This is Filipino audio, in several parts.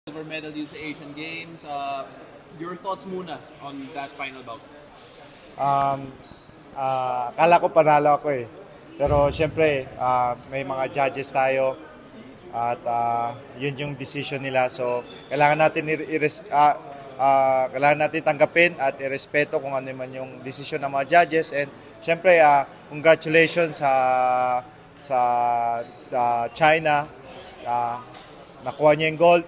Silver medal dito sa Asian Games. Your thoughts muna on that final bout? Um, Akala ko panalo ako eh. Pero syempre, may mga judges tayo at yun yung decision nila. So, kailangan natin tanggapin at irespeto kung ano man yung decision ng mga judges. And syempre, congratulations sa China. Nakuha niya yung gold.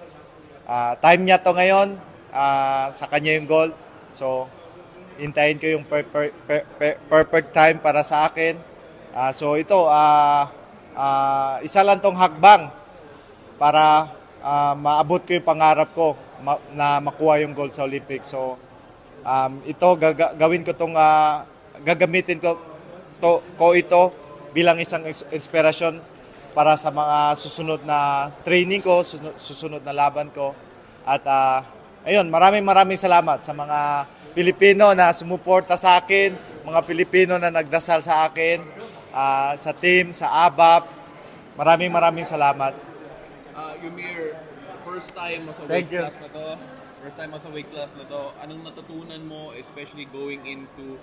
Time niya to ngayon, sa kanya yung gold. So, hintayin ko yung perfect time para sa akin. So ito, isa lang tong hakbang para maabot ko yung pangarap ko na makuha yung gold sa Olympics. So ito, gagawin ko tong, gagamitin ko ito bilang isang inspirasyon para sa mga susunod na training ko, susunod na laban ko. At ayun, maraming salamat sa mga Pilipino na sumuporta sa akin, mga Pilipino na nagdasal sa akin, sa team, sa ABAP. Maraming salamat. Yumir, first time mo sa weight class na to. First time mo sa weight class na to. Anong natutunan mo, especially going into,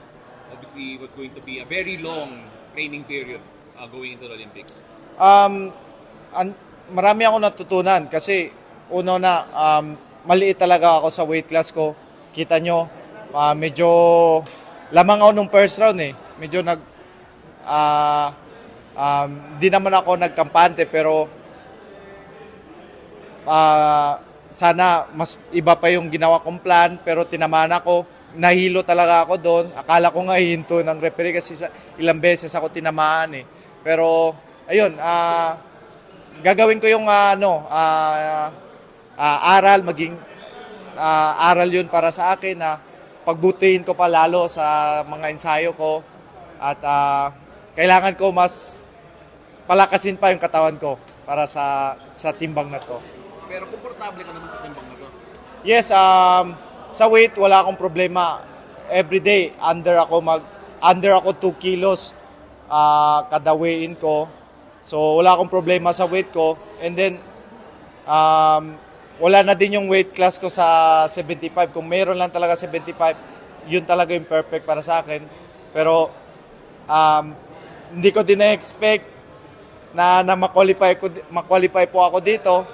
obviously, what's going to be a very long training period going into the Olympics? Marami ako natutunan kasi maliit talaga ako sa weight class ko. Kita nyo, medyo lamang ako nung first round eh. Medyo di naman ako nagkampante pero sana mas iba pa yung ginawa kong plan pero tinamaan ako. Nahilo talaga ako doon. Akala ko nga hihinto ng referee kasi ilang beses ako tinamaan eh. Pero ayun, gagawin ko yung aral, aral yun para sa akin na pagbutihin ko pa lalo sa mga ensayo ko at kailangan ko mas palakasin pa yung katawan ko para sa timbang na to. Pero komportable ka naman sa timbang na to? Yes, sa weight wala akong problema. Every day under ako 2 kilos kada weigh-in ko. So wala akong problema sa weight ko. And then wala na din yung weight class ko sa 75. Kung meron lang talaga 75, yun talaga yung perfect para sa akin. Pero hindi ko din na-expect na ma-qualify po ako dito.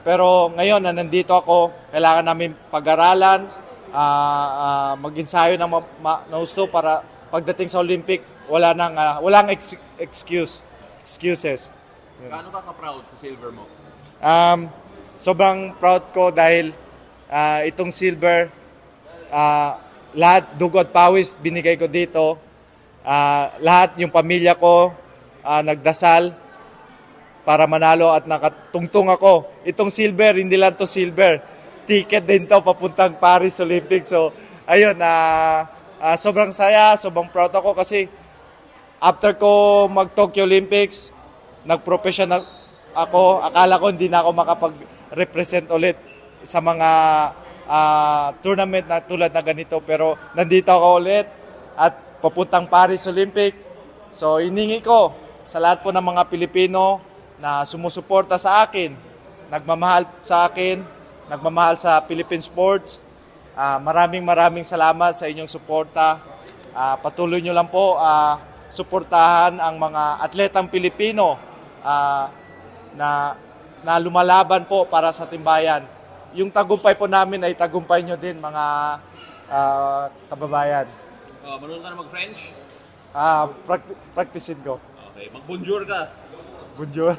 Pero ngayon na nandito ako, kailangan namin pag-aralan, mag-ensayo ng gusto para pagdating sa Olympic, walang excuses. Gaano ka proud sa silver mo? Sobrang proud ko dahil itong silver, lahat dugo at pawis binigay ko dito. Lahat yung pamilya ko nagdasal para manalo at nakatungtong ako. Itong silver, hindi lang to silver. Ticket din to papuntang Paris Olympics. So, ayun, sobrang saya, sobrang proud ako kasi after ko mag-Tokyo Olympics, nag-professional ako. Akala ko hindi na ako makapag-represent ulit sa mga tournament na tulad na ganito. Pero nandito ako ulit at papuntang Paris Olympic. So, hiningi ko sa lahat po ng mga Pilipino na sumusuporta sa akin, nagmamahal sa akin, nagmamahal sa Philippine sports. Maraming salamat sa inyong suporta. Patuloy nyo lang po suportahan ang mga atletang Pilipino na lumalaban po para sa timbayan. Yung tagumpay po namin ay tagumpay nyo din, mga kababayan. Marunong ka na mag-French? Practicein ko. Okay, mag-bonjour ka. Bonjour.